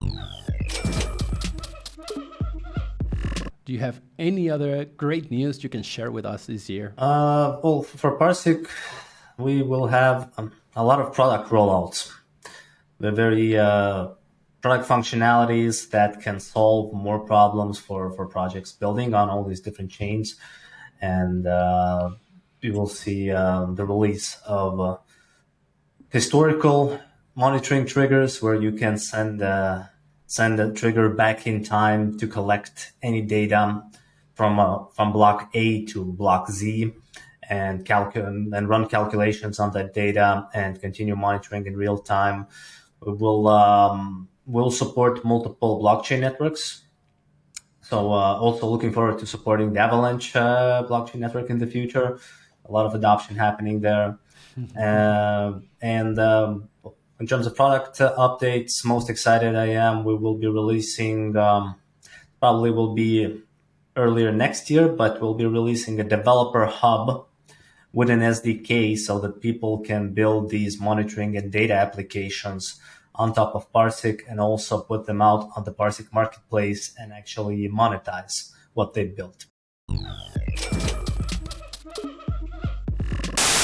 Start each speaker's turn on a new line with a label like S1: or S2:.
S1: Do you have any other great news you can share with us this year?
S2: Well, for PARSIQ, we will have a lot of product rollouts. We're very product functionalities that can solve more problems for projects building on all these different chains. And we will see the release of historical monitoring triggers where you can send a trigger back in time to collect any data from block A to block Z and run calculations on that data and continue monitoring in real time. We'll support multiple blockchain networks. So also looking forward to supporting the Avalanche blockchain network in the future. A lot of adoption happening there. And in terms of product updates, most excited I am. We will be releasing, probably will be earlier next year, but we'll be releasing a developer hub with an SDK so that people can build these monitoring and data applications on top of PARSIQ and also put them out on the PARSIQ marketplace and actually monetize what they built.